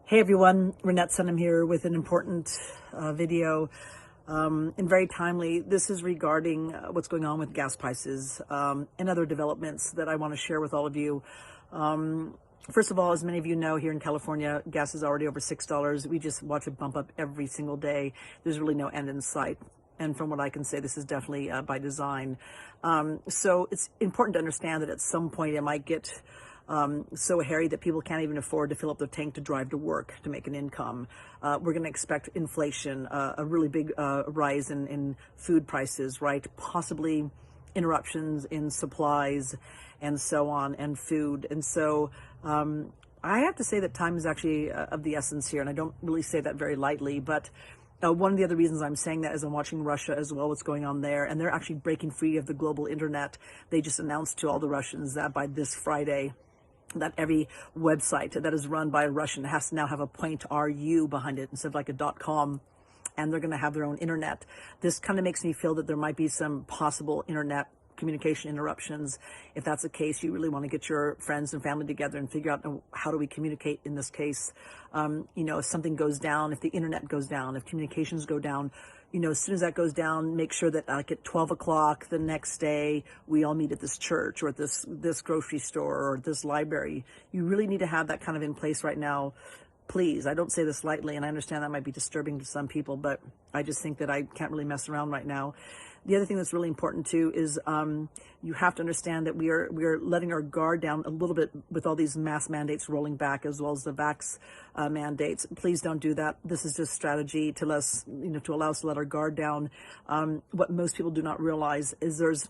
Hey everyone, Renette Sunham here with an important video and very timely. This is regarding what's going on with gas prices and other developments that I want to share with all of you. First of all, as many of you know, here in California, gas is already over $6. We just watch it bump up every single day. There's really no end in sight. And from what I can say, this is definitely by design. So it's important to understand that at some point it might get so hairy that people can't even afford to fill up their tank to drive to work to make an income. We're going to expect inflation, a really big rise in food prices, right? Possibly interruptions in supplies and so on, and food. And so I have to say that time is actually of the essence here, and I don't really say that very lightly, but one of the other reasons I'm saying that is I'm watching Russia as well, what's going on there, and they're actually breaking free of the global internet. They just announced to all the Russians that by this Friday, that every website that is run by a Russian has to now have a .ru behind it instead of like a .com, and they're going to have their own internet. This kind of makes me feel that there might be some possible internet communication interruptions. If that's the case, you really want to get your friends and family together and figure out how do we communicate in this case. If something goes down, if the internet goes down, if communications go down, as soon as that goes down, make sure that like at 12 o'clock the next day, we all meet at this church or at this grocery store or this library. You really need to have that kind of in place right now. Please, I don't say this lightly, and I understand that might be disturbing to some people, but I just think that I can't really mess around right now. The other thing that's really important too is you have to understand that we are letting our guard down a little bit with all these mass mandates rolling back, as well as the vax mandates. Please don't do that. This is just strategy to allow us to let our guard down. What most people do not realize is there's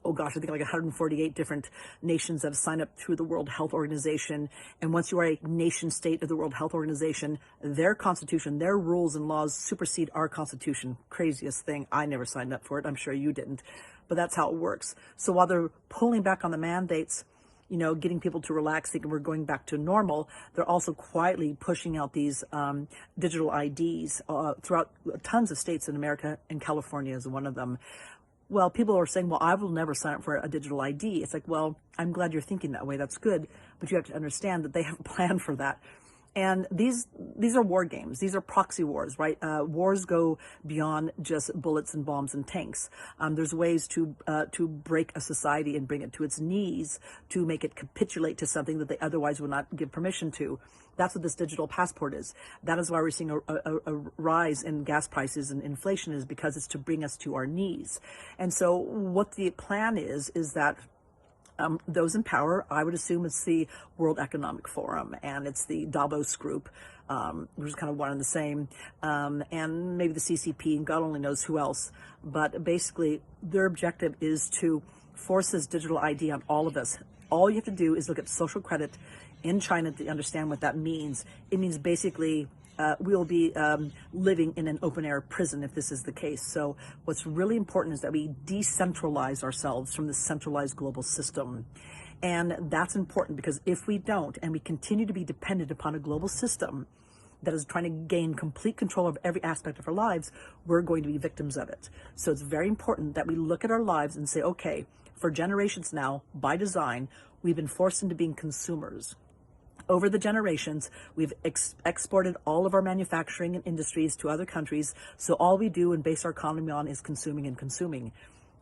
I think like 148 different nations that have signed up through the World Health Organization. And once you are a nation state of the World Health Organization, their constitution, their rules and laws supersede our constitution. Craziest thing. I never signed up for it. I'm sure you didn't. But that's how it works. So while they're pulling back on the mandates, getting people to relax, thinking we're going back to normal, they're also quietly pushing out these digital IDs throughout tons of states in America, and California is one of them. Well, people are saying, well, I will never sign up for a digital ID. It's like, well, I'm glad you're thinking that way. That's good. But you have to understand that they have a plan for that. And these are war games. These are proxy wars, right? Wars go beyond just bullets and bombs and tanks. There's ways to break a society and bring it to its knees, to make it capitulate to something that they otherwise would not give permission to. That's what this digital passport is. That is why we're seeing a rise in gas prices and inflation, is because it's to bring us to our knees. And so what the plan is that those in power, I would assume it's the World Economic Forum and it's the Davos Group, which is kind of one and the same, and maybe the CCP, and God only knows who else. But basically, their objective is to force this digital ID on all of us. All you have to do is look at social credit in China to understand what that means. It means basically we will be living in an open-air prison if this is the case. So what's really important is that we decentralize ourselves from the centralized global system. And that's important because if we don't, and we continue to be dependent upon a global system that is trying to gain complete control of every aspect of our lives, we're going to be victims of it. So it's very important that we look at our lives and say, okay, for generations now, by design, we've been forced into being consumers. Over the generations, we've exported all of our manufacturing and industries to other countries. So all we do and base our economy on is consuming and consuming.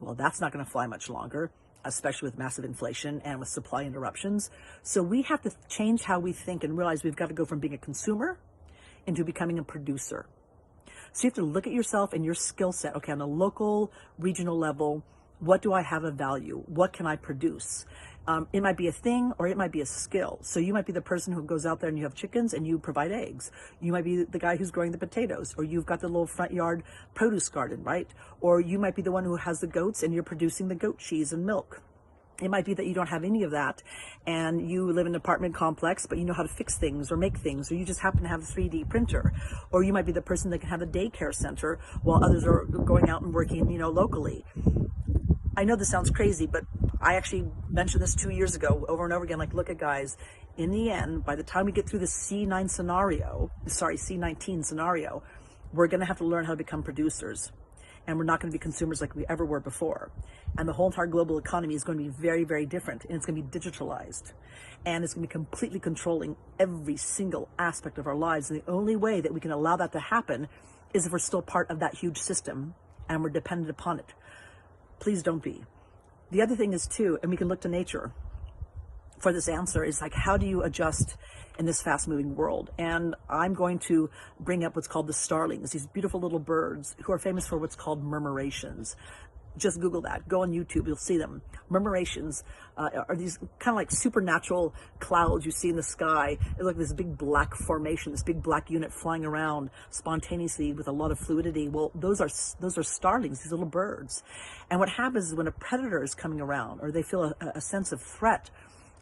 Well, that's not going to fly much longer, especially with massive inflation and with supply interruptions. So we have to change how we think and realize we've got to go from being a consumer into becoming a producer. So you have to look at yourself and your skill set. Okay, on a local, regional level, what do I have of value? What can I produce? It might be a thing or it might be a skill. So you might be the person who goes out there and you have chickens and you provide eggs. You might be the guy who's growing the potatoes, or you've got the little front yard produce garden, right? Or you might be the one who has the goats and you're producing the goat cheese and milk. It might be that you don't have any of that and you live in an apartment complex, but you know how to fix things or make things, or you just happen to have a 3D printer. Or you might be the person that can have a daycare center while others are going out and working, locally. I know this sounds crazy, but I actually mentioned this 2 years ago over and over again, like, look at guys, in the end, by the time we get through the C19 scenario, we're going to have to learn how to become producers. and we're not going to be consumers like we ever were before. And the whole entire global economy is going to be very, very different, and it's going to be digitalized, and it's going to be completely controlling every single aspect of our lives. And the only way that we can allow that to happen is if we're still part of that huge system and we're dependent upon it. Please don't be. The other thing is too, and we can look to nature for this answer, is like, how do you adjust in this fast moving world? And I'm going to bring up what's called the starlings, these beautiful little birds who are famous for what's called murmurations. Just Google that, go on YouTube, you'll see them. Murmurations are these kind of like supernatural clouds you see in the sky. It's like this big black formation, this big black unit flying around spontaneously with a lot of fluidity. Well, those are starlings, these little birds. And what happens is when a predator is coming around, or they feel a sense of threat,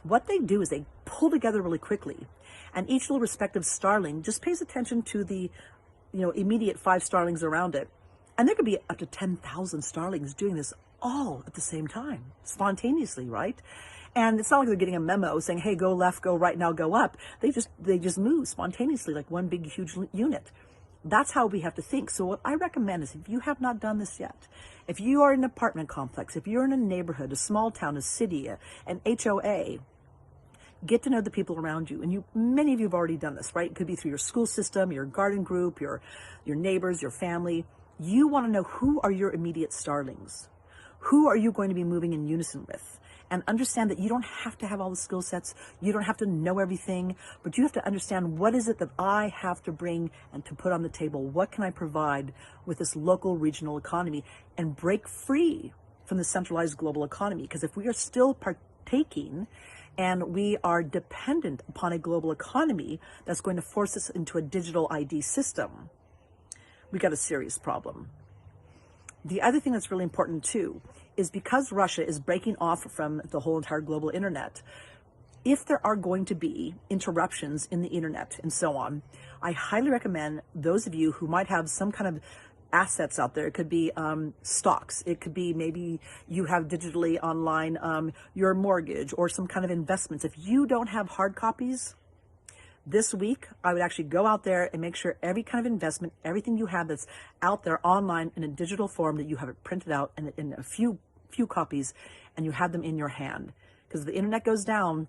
what they do is they pull together really quickly. And each little respective starling just pays attention to the, immediate 5 starlings around it. And there could be up to 10,000 starlings doing this all at the same time, spontaneously, right? And it's not like they're getting a memo saying, hey, go left, go right, now go up. They just move spontaneously like one big, huge unit. That's how we have to think. So what I recommend is, if you have not done this yet, if you are in an apartment complex, if you're in a neighborhood, a small town, a city, an HOA, get to know the people around you. And many of you have already done this, right? It could be through your school system, your garden group, your neighbors, your family. You want to know, who are your immediate starlings? Who are you going to be moving in unison with? And understand that you don't have to have all the skill sets. You don't have to know everything, but you have to understand, what is it that I have to bring and to put on the table? What can I provide with this local regional economy, and break free from the centralized global economy? Because if we are still partaking and we are dependent upon a global economy that's going to force us into a digital ID system, we got a serious problem. The other thing that's really important too is, because Russia is breaking off from the whole entire global internet, if there are going to be interruptions in the internet and so on, I highly recommend those of you who might have some kind of assets out there. It could be stocks. It could be maybe you have digitally online your mortgage or some kind of investments. If you don't have hard copies, this week, I would actually go out there and make sure every kind of investment, everything you have that's out there online in a digital form, that you have it printed out in a few copies, and you have them in your hand. Because if the internet goes down,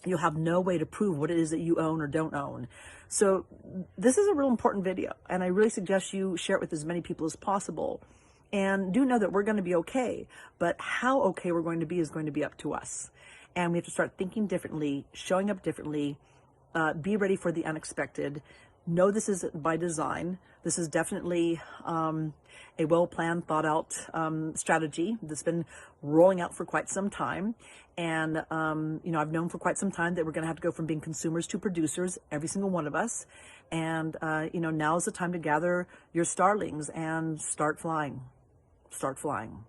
you'll have no way to prove what it is that you own or don't own. So this is a real important video, and I really suggest you share it with as many people as possible. And do know that we're going to be okay, but how okay we're going to be is going to be up to us. And we have to start thinking differently, showing up differently. Be ready for the unexpected. Know this is by design. This is definitely a well-planned, thought-out strategy that's been rolling out for quite some time. And, I've known for quite some time that we're going to have to go from being consumers to producers, every single one of us. And, now is the time to gather your starlings and start flying. Start flying.